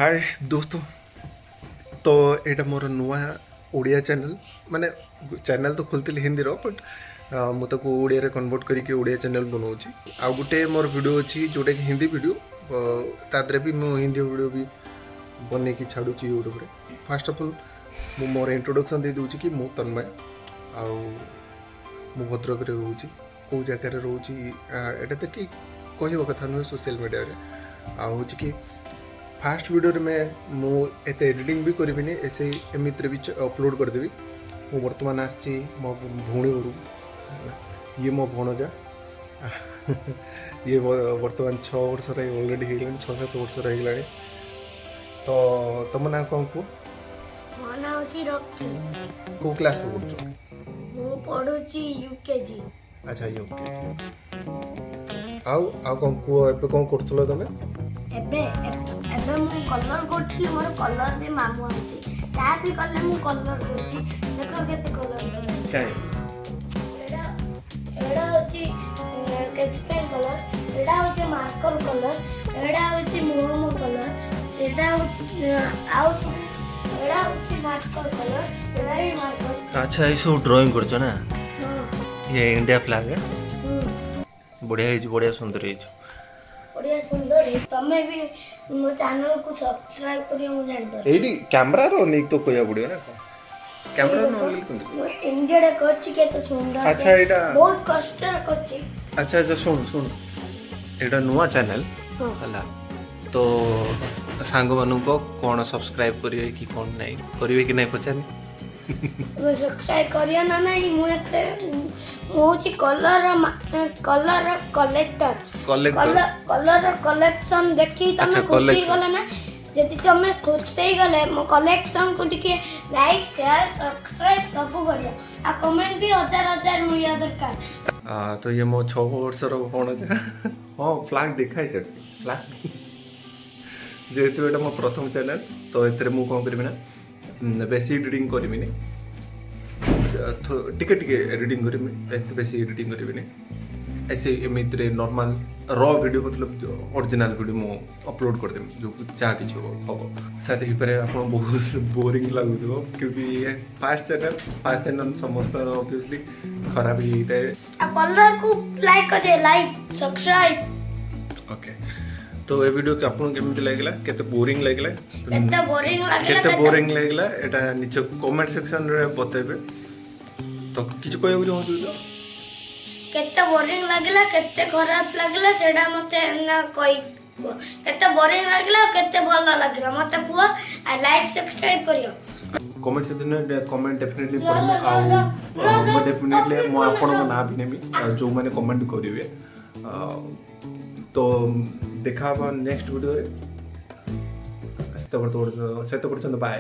हाय दोस्तों। तो यहाँ मोर नुआ ओडिया चैनल माने चैनल तो खोलती हिंदी बट मुझे ओडिया कन्वर्ट करके ओडिया चैनल बनाऊँगी। आउ गोटे मोर वीडियो अच्छी जोटा कि हिंदी वीडियो तादरे भी मु हिंदी वीडियो भी बन की छाड़ू यूट्यूब। फास्ट ऑफ ऑल मु मोर इंट्रोडक्शन दे दूँ कि मु तन्मय आउ मु भद्रक रोचे कौ जगार रोचे एटा तो कि कह कथा नुहे सोशल मीडिया हूँ कि फास्ट वीडियो में मु एते एडिटिंग भी करी ऐसे एमित भी अपलोड करदेवी। मु बर्तमान आसी मो भौणी घर ये मो भणजा ये बर्तमान 6 वर्ष ऑलरेडी हो 6-7 वर्ष रहा। तो तुम ना कौन को मो ना होची रॉकी। को क्लास में पढ़छ? मु पढुची यूकेजी। अच्छा यूकेजी। आउ कौन को एबे कौन करथलो तमे? एबे मु कलर करथली मोर कलर भी मामू आछि ता भी कले मु कलर करछि। देखो केते कलर काय एडा होची स्केच पेन कलर, एडा होची मार्कर कलर, एडा होची मोमो कलर, एडा आउ एडा होची मार्कर कलर, एडा भी मार्कर। अच्छा ये सब ड्राइंग करछ ना? हां ये इंडिया फ्लैग है। बढ़िया सुंदर है। बढ़िया सुंदर है। तमे भी मो चैनल को सब्सक्राइब करियो मु जान दो। एदी कैमरा रो नहीं तो कोया पड़ियो ना कैमरा नो ले कोन। मो इंडिया रे करछि केते सुंदर। अच्छा एटा बहुत कष्ट रे करछि। अच्छा सुन एटा नुआ चैनल हला तो सांग मानु को कोन सब्सक्राइब करियो कि कोन नहीं करिवे कि नहीं पचानी मो सब्सक्राइब करियो ना नहीं मु एते मु होछि कलर कलेक्टर कलर कलेक्शन देखि तमे खुशी गले ना। जदि तमे खुशी गले मो कलेक्शन को टिके लाइक शेयर सब्सक्राइब सब करियो आ कमेंट भी हजार मिलिया दरकार। तो ये मो 6 वर्ष रो कोन जे हां फ्लैग दिखाई छ फ्लैग जेहेतु एटा मो प्रथम चैनल तो एतरे मु कोन करबी ना बेसी एडिटिंग करबी नि टिके एडिटिंग करबी एत बेसी एडिटिंग करबी नि ऐसे एमित रे नॉर्मल रॉ वीडियो मतलब ओरिजिनल वीडियो मो अपलोड कर देम जो जा किछ हो शायद ही पर आपन बहुत बोरिंग लागुथो क्योंकि ये फास्ट चैनल समस्त ऑब्वियसली खराब ही है। आ कलर को लाइक करे लाइक सब्सक्राइब। ओके तो ये वीडियो के आपन केमिति लागला केते बोरिंग लागला केते बोरिंग लागला एटा नीचे कमेंट सेक्शन रे बतेबे। तो किछ कहू जो केते बोरिंग लागला केते खराब लागला सेडा मते ना कई केते बोरिंग लागला केते भलो लागला मते पुआ आ लाइक सब्सक्राइब करियो। कमेंट सेक्शन में कमेंट डेफिनेटली पढ़ियो आ मैं डेफिनेटली मो आपन को ना भी नेमी जो माने कमेंट करिवे। तो देखा नेक्स्ट वीडियो रे। तो बाय।